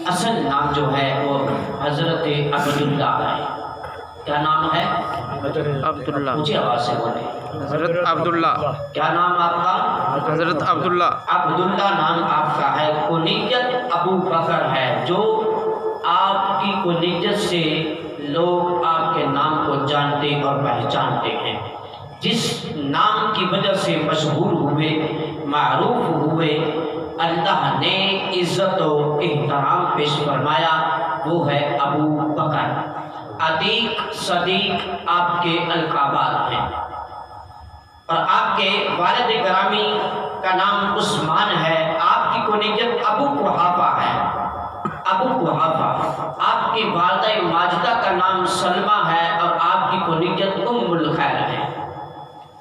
اصل نام جو ہے وہ حضرت عبداللہ ہے۔ کیا نام ہے؟ عبداللہ۔ اونچی آواز سے بولے۔ حضرت عبداللہ۔ کیا نام آپ کا؟ حضرت عبداللہ۔ عبداللہ نام آپ کا ہے۔ کنیت ابو بکر ہے، جو آپ کی کنیت سے لوگ آپ کے نام کو جانتے اور پہچانتے ہیں۔ جس نام کی وجہ سے مشہور ہوئے، معروف ہوئے، اللہ نے عزت و احترام پیش فرمایا، وہ ہے ابو بکر۔ عتیق، صدیق آپ کے القابات ہیں، اور آپ کے والد گرامی کا نام عثمان ہے، آپ کی کنیت ابو قحافہ ہے۔ ابو قحافہ۔ آپ کی والدہ ماجدہ کا نام سلمہ ہے، اور آپ کی کنیت ام الخیر ہے۔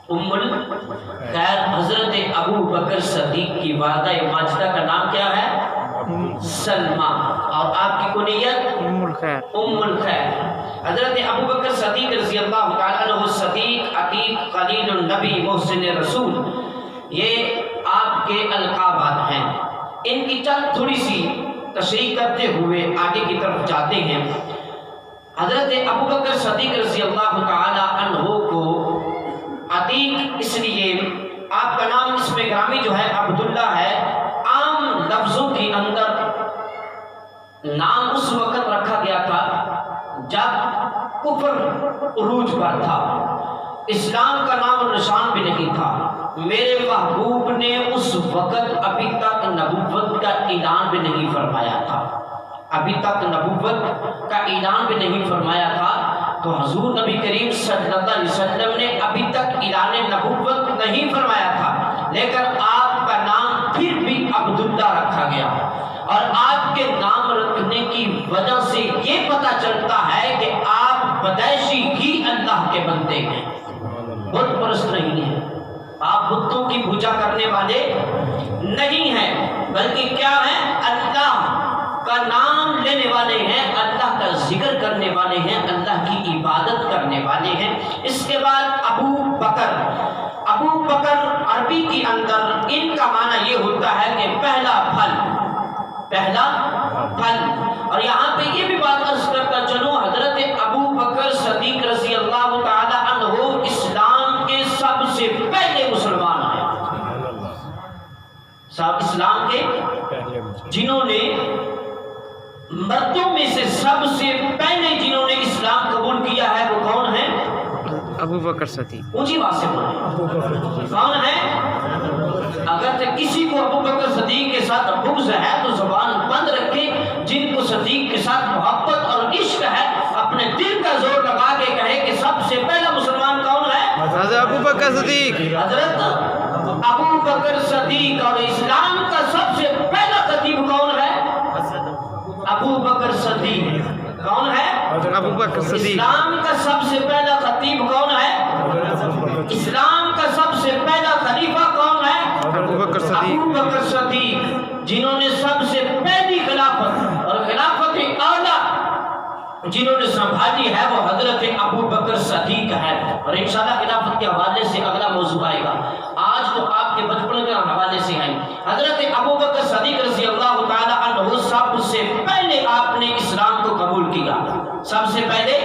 ام الخیر حضرت ابو بکر صدیق کی والدہ ماجدہ کا نام کیا ہے؟ سلمہ، اور آپ کی کنیت ام الخیر۔ ام الخیر۔ حضرت ابو بکر صدیق رضی اللہ تعالیٰ عنہ، صدیق، عتیق، خلیل النبی، محسن رسول، یہ آپ کے القابات ہیں۔ ان کی چند تھوڑی سی تشریح کرتے ہوئے آگے کی طرف جاتے ہیں۔ حضرت ابو بکر صدیق رضی اللہ تعالیٰ عنہ کو عتیق اس لیے، آپ کا نام اس میں گرامی جو ہے عبداللہ ہے، عام لفظوں کے اندر نام اس وقت رکھا گیا تھا جب کفر عروج پر تھا، اسلام کا نام و نشان بھی نہیں تھا۔ میرے محبوب نے اس وقت ابھی تک نبوت کا اعلان بھی نہیں فرمایا تھا، ابھی تک نبوت کا اعلان بھی نہیں فرمایا تھا، تو حضور نبی کریم صلی اللہ علیہ وسلم نے ابھی تک اعلان نبوت نہیں فرمایا تھا، لیکن آپ کا نام پھر بھی عبداللہ رکھا گیا۔ اور آپ کے نام رکھنے کی وجہ سے یہ پتہ چلتا ہے کہ آپ بدیشی ہی اللہ کے بندے ہیں، بت پرست نہیں ہیں، آپ بتوں کی پوجا کرنے والے نہیں ہیں، بلکہ کیا ہیں؟ اللہ کا نام لینے والے ہیں، اللہ کا ذکر کرنے والے ہیں، اللہ کی عبادت کرنے والے ہیں۔ اس کے بعد ابو بکر۔ ابو بکر عربی کے اندر ان کا معنی یہ ہوتا ہے کہ پہلا پھل، پہلا پھل۔ اور یہاں پہ یہ بھی بات عرض کرتا چلوں، حضرت ابو بکر صدیق رضی اللہ تعالی عنہ اسلام کے سب سے پہلے مسلمان ہیں، اسلام کے جنہوں نے مردوں میں سے سب سے پہلے جنہوں نے اسلام قبول کیا ہے وہ کون ہیں؟ ابو بکر صدیق۔ اونچی بات سے بولیں، کون ہے؟ اگر کسی کو ابو بکر صدیق کے ساتھ بغض ہے تو زبان بند رکھے، جن کو صدیق کے ساتھ محبت اور عشق ہے اپنے دل کا زور لگا کے کہے کہ سب سے پہلا مسلمان کون ہے؟ حضرت ابو بکر صدیق۔ حضرت ابو بکر صدیق۔ اور اسلام کا سب سے پہلا خطیب کون ہے؟ ابو بکر صدیق۔ کون ہے؟ ابو بکر صدیق۔ اسلام کا سب سے پہلا خطیب کون ہے؟ اسلام کا سب سے پہلا خلیفہ کون ہے؟ ابو بکر صدیق۔ ابو بکر صدیق، جنہوں نے سب سے پہلی خلافت اور خلافت اعلیٰ جنہوں نے سنبھالی ہے وہ حضرت ابو بکر صدیق ہے۔ اور انشاءاللہ خلافت کے حوالے سے اگلا موضوع آئے گا، آج تو آپ کے بچپن کے حوالے سے ہے۔ حضرت ابو بکر صدیق رضی اللہ تعالی عنہ سب سے پہلے آپ نے اسلام کو قبول کیا، سب سے پہلے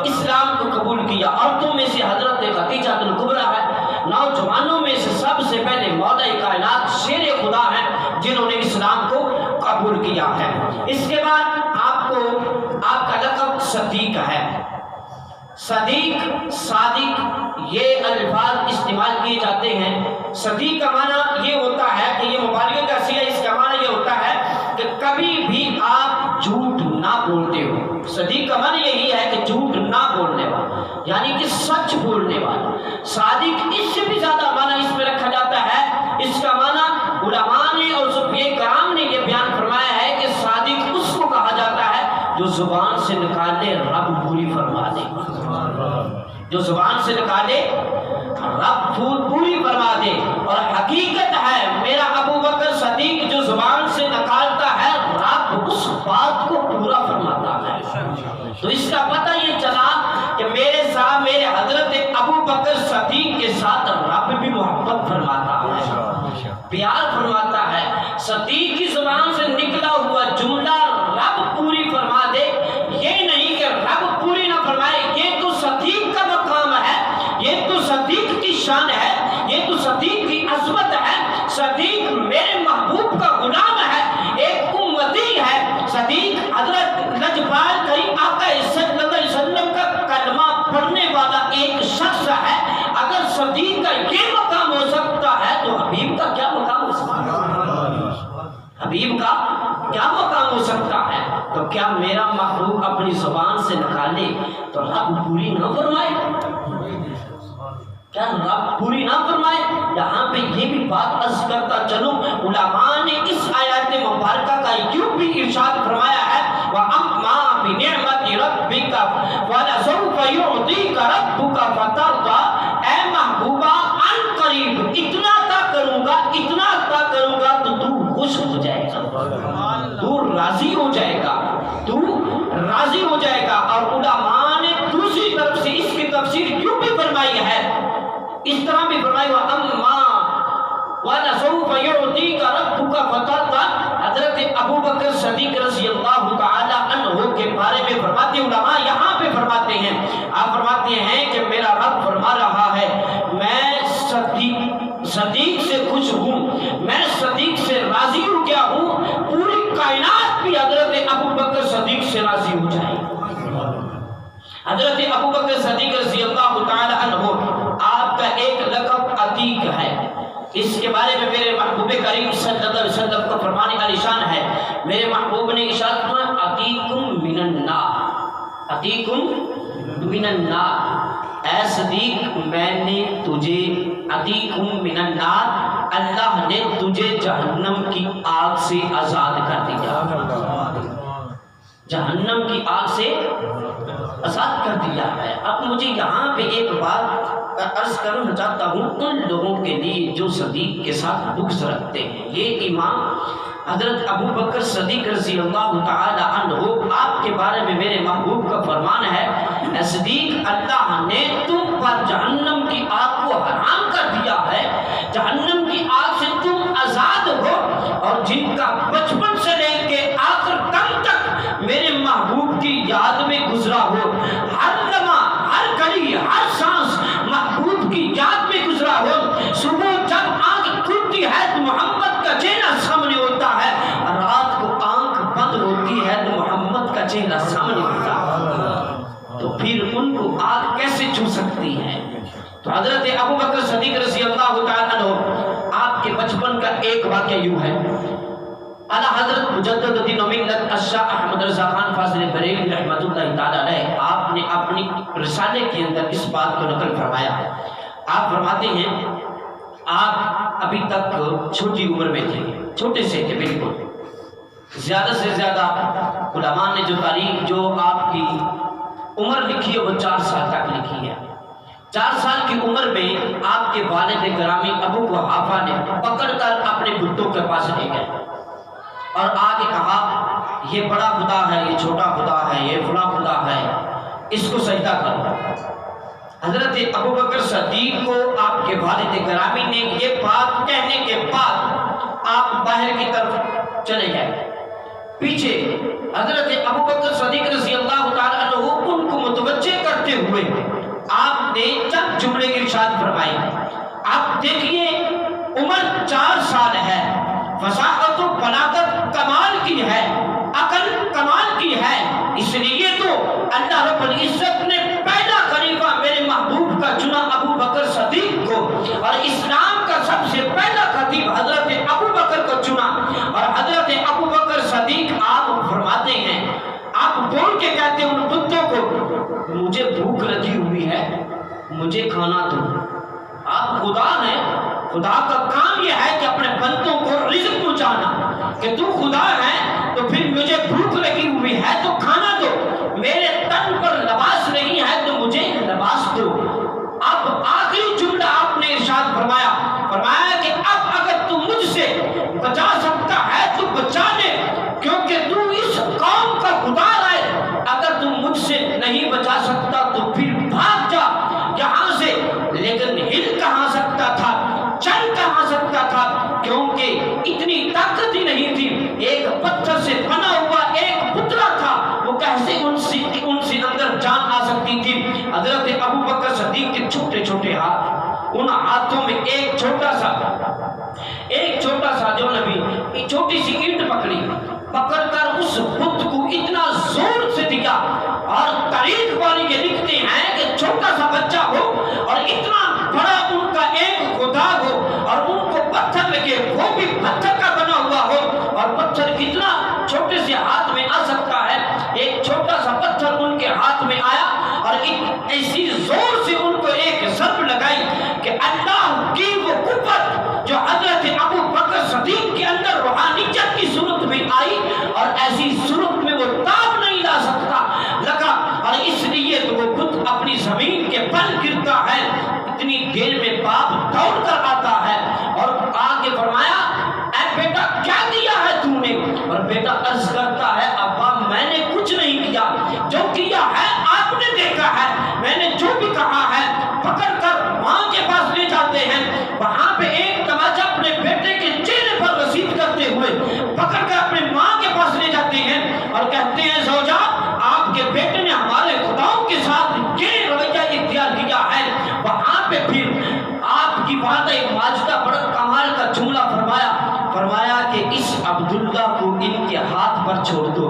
اسلام کو قبول کیا۔ عورتوں میں سے حضرت خدیجہ الکبریٰ ہے، نوجوانوں میں سے سب سے پہلے مولا کائنات شیر خدا ہیں جنہوں نے اسلام کو قبول کیا ہے۔ اس کے بعد آپ کو آپ کا لقب صدیق ہے۔ صدیق، صادق، یہ الفاظ استعمال کیے جاتے ہیں۔ صدیق کا معنی یہ ہوتا ہے کہ یہ مبالغے کا صیغہ، اس کا معنی یہ ہوتا ہے کہ کبھی بھی آپ جھوٹ نہ بولتے ہو۔ صدیق کا معنی یہی ہے کہ جھوٹ نہ بولنے والا، یعنی کہ سچ بولنے والا۔ صادق اس سے بھی زیادہ معنی اس میں رکھا جاتا ہے، اس کا معنی علماء نے اور صوفیاء کرام نے یہ بیان فرمایا ہے کہ صادق اس کو کہا جاتا ہے جو زبان سے نکالے رب پوری فرما دے، جو زبان سے نکالے رب پوری فرما دے۔ اور حقیقت ہے میرا ابو بکر صدیق جو زبان سے نکالتا ہے رب اس بات کو پورا فرماتا ہے۔ تو اس کا پتہ یہ چلا کہ میرے ساتھ، میرے حضرت ابو بکر صدیق کے ساتھ رب بھی محبت فرماتا ہے، پیار فرماتا ہے۔ صدیق کی زبان سے نکلا ہوا جملہ کیا میرا محبوب اپنی زبان سے نکالے تو رب پوری نہ فرمائے؟ کیا رب پوری نہ فرمائے؟ یہاں پہ یہ بھی بات عرض کرتا چلوں، علماء نے اس آیات مبارکہ کا یوں بھی ارشاد فرمایا ہے وَأَمَّا بِنِعْمَةِ رَبِّكَ وَلَسَوْفَ يُعْطِيكَ رَبُّكَ فَتَرْضَىٰ، اے محبوبہ عن قریب اتنا عطا کروں گا، اتنا عطا کروں گا تو تو خوش ہو جائے گا، تو راضی ہو جائے گا، تو راضی ہو جائے گا۔ اور علماء نے دوسری طرف سے اس کی تفسیر یوں بھی فرمائی ہے، اس طرح بھی فرمائی وَأَمَّا وَلَسَوْفَ يُعْطِيكَ رَبُّكَ فَتَرْضَىٰ۔ حضرت ابوبکر صدیق رضی اللہ تعالی عنہ کے بارے میں فرماتے علماء یہاں پہ فرماتے ہیں، آپ فرماتے ہیں کہ میرا رب فرما رہا ہے میں صدیق سے خوش ہوں، میں صدیق سے راضی ہو گیا ہوں، پوری کائنات بھی حضرت ابوبکر صدیق سے راضی ہو جائے۔ حضرت ابوبکر صدیق رضی اللہ تعالی عنہ آپ کا ایک لقب عتیق ہے، اس کے بارے میں میرے محبوب کریم صلی اللہ علیہ وسلم کا فرمان عالی شان ہے، میرے محبوب نے ارشاد فرمایا عتیقٌ من النار، عتیقٌ من النار، اے صدیق میں نے تجھے عتیقٌ من النار، اللہ نے تجھے جہنم کی آگ سے آزاد کر دیا، جہنم کی آگ سے آزاد کر دیا ہے۔ اب مجھے یہاں پہ ایک بات عرض کرنا چاہتا ہوں ان لوگوں کے لیے جو صدیق کے ساتھ بغض رکھتے ہیں، یہ امام حضرت ابوبکر صدیق رضی اللہ تعالی عنہ آپ کے بارے میں میرے محبوب کا فرمان ہے اے صدیق اللہ نے تم پر جہنم کی آگ کو حرام کر دیا ہے، جہنم کی آگ سے تم آزاد ہو، اور جن کا بچپن سے لے کے آخر دم تک میرے محبوب کی یاد میں گزرا ہو، ہر لمحہ ہر گھڑی ہر سانس محبوب کی یاد میں گزرا ہو، صبح جب آنکھ کھلتی ہے تو محمد کا چہرہ سامنے ہوتا ہے، رات کو آنکھ بند ہوتی ہے تو محمد کا چہرہ سامنے ہوتا ہے، تو پھر ان کو آگ کیسے چھو سکتی ہے؟ تو حضرت ابوبکر صدیق رضی اللہ تعالیٰ عنہ آپ کے بچپن کا ایک واقعہ یوں ہے، اعلیٰ حضرت مجدد دین و ملت الشاہ احمد رضا خان فاضل بریلوی رحمۃ اللہ تعالی علیہ آپ نے اپنی رسالے کے اندر اس بات کو نقل فرمایا ہے۔ آپ فرماتے ہیں آپ ابھی تک چھوٹی عمر میں تھے، چھوٹے سے تھے بالکل، زیادہ سے زیادہ علماء نے جو تاریخ جو آپ کی عمر لکھی ہے وہ 4 سال تک لکھی ہے۔ 4 سال کی عمر میں آپ کے والد گرامی ابو قحافہ نے پکڑ کر اپنے بتوں کے پاس لے گئے اور آگے کہا یہ بڑا خدا ہے، یہ چھوٹا خدا ہے، یہ فلاں خدا ہے، اس کو سجدہ کرو۔ حضرت ابوبکر صدیق کو آپ کے والد گرامی نے یہ بات کہنے کے بعد آپ باہر کی طرف چلے گئے، پیچھے حضرت ابوبکر صدیق رضی اللہ تعالیٰ عنہ ان کو متوجہ کرتے ہوئے آپ نے چند جملے ارشاد فرمائے۔ آپ دیکھیے عمر 4 سال ہے، فصاحت و بلاغت کمال کی ہے، عقل کمال کی ہے، اس لیے تو اللہ رب العزت نے پہلا خلیفہ میرے محبوب کا چنا ابوبکر صدیق کو، اور اسلام کا سب سے پہلا خطیب حضرت ابوبکر کو چنا، اور حضرت ابوبکر صدیق آپ فرماتے ہیں، آپ بول کے کہتے ہیں ان بتوں کو مجھے بھوک لگی ہوئی ہے، مجھے کھانا دو۔ آپ خدا ہیں، خدا کا کام یہ ہے کہ اپنے بندوں کو رزق پہنچانا، کہ تو خدا ہے تو پھر مجھے بھوک لگی ہوئی ہے تو کھانا دو، میرے تن پر لباس نہیں ہے تو مجھے لباس دو۔ اب آخری جملہ آپ نے ارشاد فرمایا کہ اب اگر تو مجھ سے بچا سکتا ہے تو بچا لے، کیونکہ تو اس قوم کا خدا ہے، اگر تم مجھ سے نہیں بچا سکتا تو پھر بھاگ جا یہاں سے۔ لیکن ہل کہاں سکتا تھا، چل کہاں سکتا تھا، کیونکہ اتنی طاقت ہی نہیں تھی، ایک پتھر سے بنا ہوا ایک پتلا تھا، وہ کیسے ان سے اندر جان آ سکتی تھی۔ حضرت ابوبکر صدیق کے چھوٹے چھوٹے ہاتھ، ان ہاتھوں میں ایک چھوٹا سا جو نبی چھوٹی سی اینٹ پکڑ کر اس بت کو اتنا زور سے دیا، اور تاریخ والے یہ لکھتے ہیں کہ چھوٹا سا بچہ ہو اور اتنا بڑا ان کا ایک خدا ہو، اور ان کو پتھر لگے، وہ بھی پتھر کا بنا ہوا ہو، اور پتھر کتنا چھوٹے سے ہاتھ میں آ سکتا ہے۔ ایسی زور سے ان کو ایک ضرب لگائی کہ اللہ کی وہ قوت جو حضرت ابو بکر صدیق کے اندر روحانیت کی صورت میں آئی اور ایسی صورت میں وہ تاب نہیں لا سکتا لگا، اور اس لیے تو وہ خود اپنی زمین کے بل گرتا ہے۔ اتنی دیر میں باپ دوڑ کر آتا ہے اور آگے فرمایا اے بیٹا کیا دیا ہے تو نے؟ اور بیٹا عرض کرتا ہے ابا میں نے کچھ نہیں کیا، جو کیا ہے آپ نے دیکھا ہے، میں نے جو بھی کہا ہے پکڑ کر ماں کے پاس لے جاتے ہیں، وہاں پہ ایک تماچا اپنے بیٹے کے چہرے پر رسید کرتے ہوئے پکڑ کر اپنے ماں کے پاس لے جاتے ہیں اور کہتے ہیں زوجہ آپ کے بیٹے نے ہمارے خداؤں کے ساتھ یہ رویہ اختیار کیا ہے۔ وہاں پہ پھر آپ کی بات ایک ماجدہ بڑا کمال کا جملہ فرمایا کہ اس عبداللہ کو ان کے ہاتھ پر چھوڑ دو،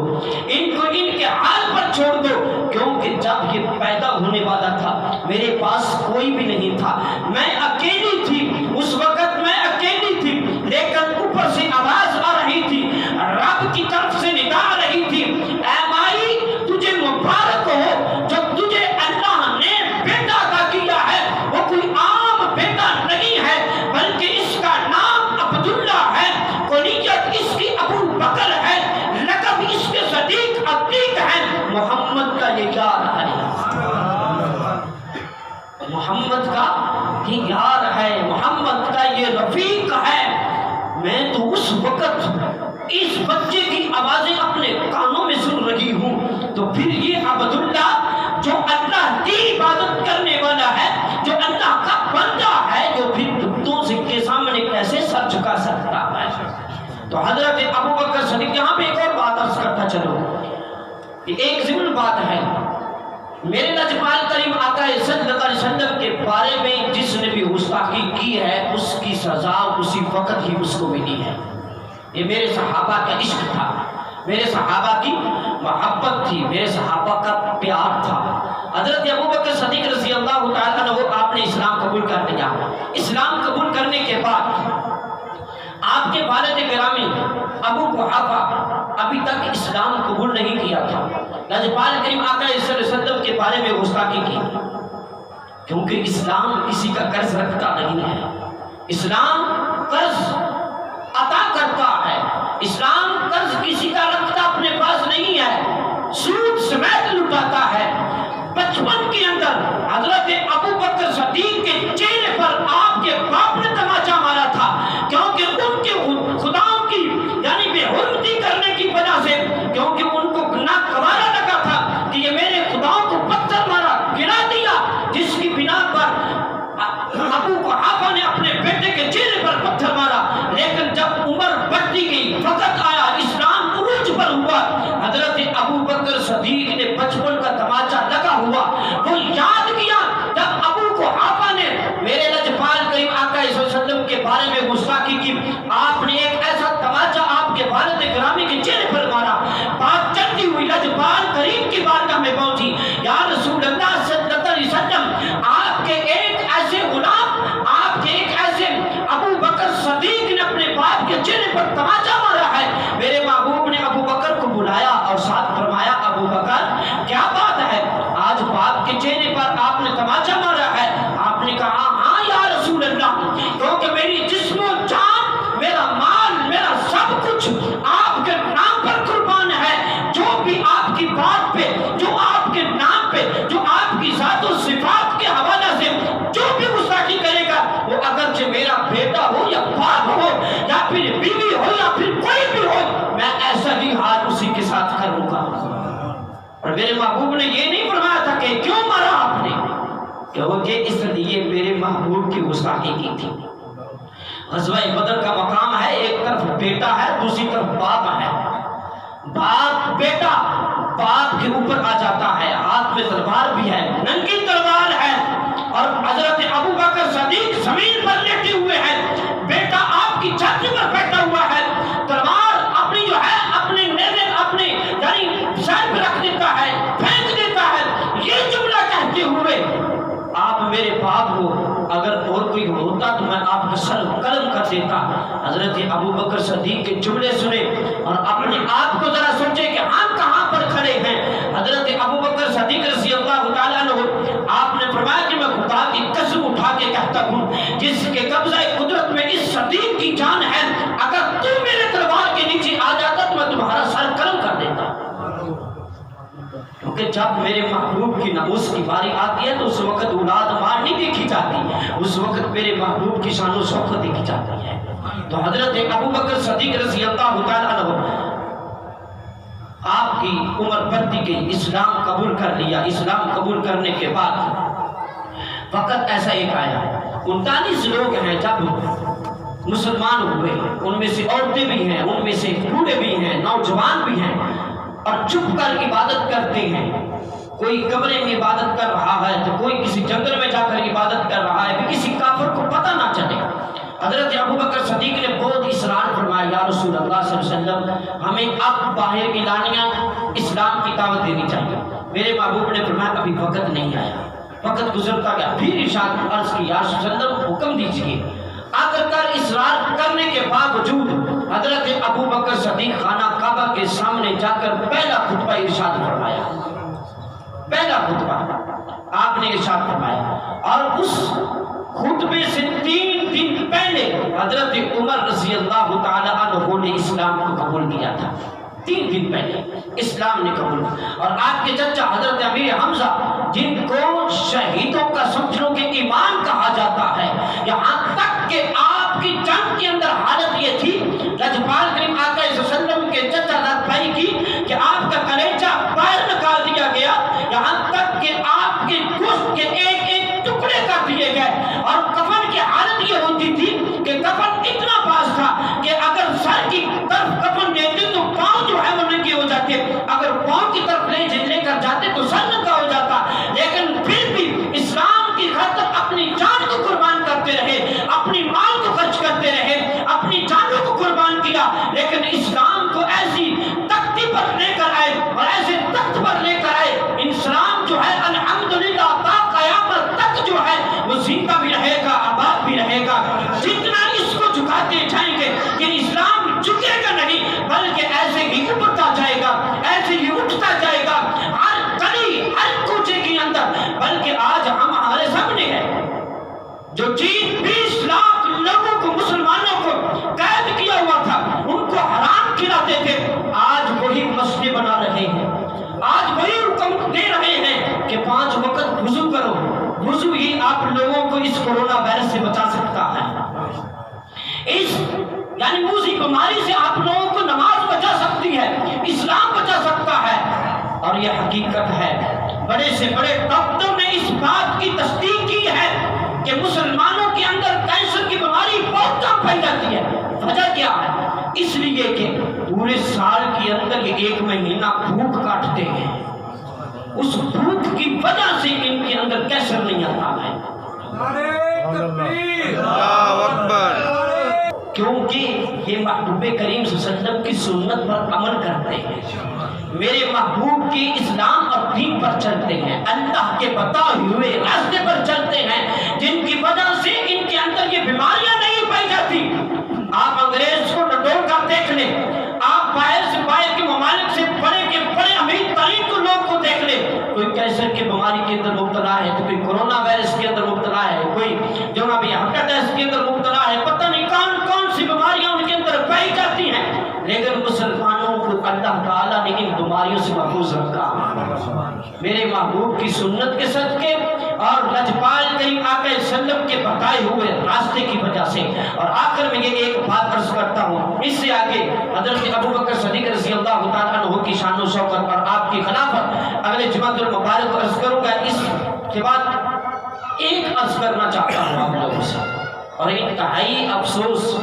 ان کو ان کے حال پر چھوڑ دو، کیونکہ جب یہ پیدا ہونے والا تھا میرے پاس کوئی بھی نہیں تھا، میں اکیلی تھی، اس وقت میں اکیلی تھی، لیکن اوپر سے آواز آ رہی تھی، رب کی طرف سے ندا آ رہی تھی، اے مائی تجھے مبارک ہو جو تجھے اللہ نے بیٹا عطا کیا ہے، وہ کوئی عام بیٹا نہیں ہے بلکہ اس کا نام عبداللہ ہے، کنیت اس کی ابو بکر ہے، لقب اس کے صدیق عتیق ہے، محمد کا یہ یار ہے، محمد کا یہ یار ہے، محمد کا یہ رفیق ہے۔ میں تو اس وقت اس بچے کی آوازیں اپنے کانوں میں سن رہی ہوں، تو پھر یہ عبداللہ جو اللہ کی عبادت کرنے والا ہے، جو اللہ کا بندہ ہے، جو پھر بتوں کے سامنے کیسے سر جھکا سکتا ہے؟ تو حضرت ابو بکر صدیق، یہاں پہ ایک اور بات عرض کرتا چلو، ایک ضمن بات ہے، میرے لجپال کریم آقا صلی اللہ علیہ وسلم کے بارے میں جس نے بھی گستاخی کی ہے اس کی سزا اسی وقت ہی اس کو ملی ہے۔ یہ میرے صحابہ کا عشق تھا، میرے صحابہ کی محبت تھی، میرے صحابہ کا پیار تھا۔ حضرت ابو بکر صدیق رضی اللہ تعالیٰ عنہ آپ نے اسلام قبول کر لیا۔ اسلام قبول کرنے کے بعد آپ کے والد گرامی ابو قحافہ ابھی تک اسلام قبول نہیں کیا تھا۔ لجپال کریم آقا صلی اللہ علیہ وسلم کے بارے میں گستاخی کی، کیونکہ اسلام کسی کا قرض رکھتا نہیں ہے، اسلام قرض عطا کرتا ہے، اسلام قرض کسی کا رکھتا اپنے پاس نہیں ہے، سود سمیت لٹاتا ہے۔ بچپن کے اندر حضرت ابو بکر صدیق کے چہرے پر آپ کے باپ نے تماچا مارا تھا، کیونکہ ان کے خداؤں کی یعنی بے حرمتی کرنے کی وجہ سے، کیونکہ ان کو ناگوارا لگا تھا کہ یہ میرے خداؤں کو پتھر مارا، گرا دیا، جس کی بنا پر ابو قحافہ نے اپنے بیٹے کے چہرے پر پتھر مارا۔ لیکن جب عمر بڑھتی گئی، وقت آیا، اسلام عروج پر ہوا، حضرت ابو بکر صدیق نے بچپن کا تماچا لگا ہوا وہ یاد کیا جب ابو قحافہ نے میرے لجپال کریم آقا صلی اللہ علیہ وسلم کے بارے میں گستاخی کی، آپ نے ایک ایسا تماچا آپ کے والد گرامی کے چہرے پر مارا۔ بات چلتی ہوئی لجپال کریم کی بارگاہ میں پہنچی، یا رسول اللہ صلی اللہ علیہ وسلم، آپ کے ایک ایسے غلام، آپ کے ایک ایسے ابو بکر صدیق نے اپنے باپ کے چہرے پر تماچا مارا ہے۔ میرے محبوب نے ابو بکر کو بلایا اور ساتھ فرمایا ابو بکر کیا بات ہے، آج باپ کے چہرے پر آپ نے تماچا مارا ہے؟ آپ نے کہا ہاں یا رسول اللہ، کیونکہ میری جسم و جان، میرا مال، میرا سب کچھ آپ کے نام پر قربان ہے، جو بھی آپ کی بات پہ، جو آپ کے نام پہ، جو آپ کی ذات و صفات کے حوالہ سے جو بھی گستاخی کرے گا، وہ اگرچہ میرا بیٹا ہو یا باپ ہو یا پھر بیوی ہو یا پھر کوئی بھی ہو، میں ایسا ہی حال اسی کے ساتھ کروں گا۔ اور میرے محبوب نے یہ نہیں فرمایا تھا کہ کیوں مارا آپ نے، کیونکہ اس لیے میرے محبوب کی گستاخی کی تھی۔ غزوہ بدر کا مقام ہے، ایک طرف بیٹا ہے، دوسری طرف باپ ہے۔ باپ بیٹا باپ کے اوپر آ جاتا ہے، ہاتھ میں تلوار بھی ہے، ننگی تلوار ہے، اور حضرت ابو بکر صدیق زمین پر لیٹے ہوئے ہیں، بیٹا آپ کی چھاتی پر بیٹھا ہوا ہے، تلوار اپنی جو ہے اپنے نیزے اپنے یعنی سر پہ رکھ دیتا ہے، پھینک دیتا ہے، یہ جملہ کہتے ہوئے آپ میرے باپ ہو، اگر اور کوئی ہوتا تو میں آپ کا سر قلم کر دیتا۔ حضرت ابو بکر صدیق کے جملے سنے اور اپنے آپ کو ذرا سوچے کہ ہم کہاں پر کھڑے ہیں۔ حضرت ابو بکر صدیق رضی اللہ تعالیٰ عنہ کیونکہ جب میرے محبوب کی ناموس کی باری آتی ہے تو اس وقت اولاد مار نہیں دیکھی جاتی، اس وقت میرے محبوب کی شان و شوکت دیکھی جاتی ہے۔ تو حضرت ابوبکر صدیق رضی اللہ تعالیٰ عنہ آپ کی عمر بڑھتی گئی، اسلام قبول کر لیا۔ اسلام قبول کرنے کے بعد وقت ایسا ایک آیا، 39 لوگ ہیں جب مسلمان ہوئے، ان میں سے عورتیں بھی ہیں، ان میں سے بوڑھے بھی ہیں، نوجوان بھی ہیں، اور چھپ کر عبادت کرتے ہیں۔ کوئی کمرے میں عبادت کر رہا ہے تو کوئی کسی جنگل میں جا کر عبادت کر رہا ہے، کسی کافر کو پتہ نہ چلے۔ حضرت ابوبکر صدیق نے بہت اصرار فرمایا، یا رسول اللہ صلی اللہ علیہ وسلم ہمیں اب باہر اعلانیہ اسلام کی دعوت دینی چاہیے۔ میرے محبوب نے فرمایا ابھی وقت نہیں آیا، وقت گزرتا گیا۔ پھر ارشاد عرض کی، یا رسول اللہ حکم دیجیے۔ آخرکار اصرار کرنے کے باوجود حضرت ابوبکر صدیق خانہ کعبہ کے سامنے جا کر پہلا خطبہ ارشاد فرمایا، پہلا خطبہ آپ نے ارشاد فرمایا۔ اور اس خطبے سے 3 دن پہلے حضرت عمر رضی اللہ تعالی عنہ نے اسلام کو قبول کیا تھا، 3 دن پہلے اسلام نے قبول کیا۔ اور آپ کے چچا حضرت امیر حمزہ، جن کو شہیدوں کا سمجھ لو کہ ایمان کہا جاتا ہے، یہاں تک کہ آپ کی جنگ کے اندر حالت یہ تھی لجپال کریم آقا صلی اللہ علیہ وسلم کے چچا رات بھائی کی کہ آپ کا کلیجہ باہر نکال دیا گیا، یہاں تک کہ آپ کے گوشت کے ایک ایک ٹکڑے کر دیے گئے۔ اور کفن کی حالت یہ ہوتی تھی کہ کفن اتنا پاس تھا کہ اگر سر کی طرف کفن دیتے تو پاؤں جو ہے وہ ننگے ہو جاتے، اگر پاؤں کی طرف لے کر جاتے تو سر ننگا ہو جاتا۔ لیکن پھر بھی اسلام کی خاطر اپنی جان کو قربان کرتے رہے، اپنی مال کو خرچ کرتے رہے، اپنی جانوں کو قربان کیا، لیکن اسلام کو ایسی تختی پر لے کر آئے اور ایسے تخت پر لے کر آئے۔ اسلام جو ہے الحمدللہ تا قیامت تک جو ہے وہ زندہ بھی رہے گا، آباد بھی رہے گا۔ جتنا اس کو جھکاتے جائیں گے کہ اسلام جھکے گا نہیں، بلکہ ایسے ہی اٹھتا جائے گا، ایسے ہی اٹھتا جائے گا ہر گلی ہر کوچے کے اندر۔ بلکہ آج ہم ہمارے سامنے ہے جو 20 لاکھ لوگوں کو، مسلمانوں کو قید کیا ہوا تھا، ان کو حرام کھلاتے تھے، آج وہی مسجد بنا رہے ہیں، آج وہی حکم دے رہے ہیں کہ 5 وقت وضو کرو۔ وضو ہی آپ لوگوں کو اس کورونا وائرس سے بچا سکتا ہے، اس یعنی موذی بیماری سے آپ لوگوں کو نماز بچا سکتی ہے، اسلام بچا سکتا ہے۔ اور یہ حقیقت ہے، بڑے سے بڑے ڈاکٹر نے اس بات کی تصدیق کی ہے کہ مسلمانوں کے اندر کینسر کی بیماری بہت کم پائی جاتی ہے۔ وجہ کیا ہے؟ اس لیے کہ پورے سال کے اندر یہ 1 مہینہ بھوک کاٹتے ہیں، اس بھوک کی وجہ سے ان کے اندر کینسر نہیں آتا ہے۔ اللہ اکبر۔ کیونکہ یہ محبوب کریم صلی اللہ علیہ وسلم کی سنت پر عمل کرتے ہیں، میرے محبوب کی اسلام اور دین پر چلتے ہیں، اللہ کے بتائے ہوئے راستے پر چلتے ہیں، جن کی وجہ سے ان کے اندر یہ بیماریاں نہیں پائی جاتی۔ آپ انگریز کو ڈٹول کر دیکھ لیں، آپ باہر سے باہر کے ممالک سے بڑے کے بڑے امیر ترین کو لوگ کو دیکھ لیں، کوئی کینسر کی بیماری کے اندر مبتلا ہے تو کوئی کورونا وائرس کے اندر مبتلا ہے، کوئی جو ابھی ہارٹ اٹیک کے اندر مبتلا ہے، پتہ نہیں کون سی بیماریاں ان کے اندر پائی جاتی ہیں۔ لیکن مسلمانوں کو اللہ تعالیٰ نے ان بیماریوں سے محفوظ رکھا، میرے محبوب کی سنت کے صدقے اور لجپال کریم آقا وسلم کے بتائے ہوئے راستے کی وجہ سے۔ اور آخر میں یہ ایک بات عرض کرتا ہوں، اس سے آگے حضرت ابوبکر صدیق رضی اللہ تعالیٰ عنہ کی شان و شوکت اور آپ کی خلافت اگلے جمعۃ المبارک کو عرض کروں گا۔ اس کے بعد ایک عرض کرنا چاہتا ہوں آپ لوگوں سے، اور انتہائی افسوس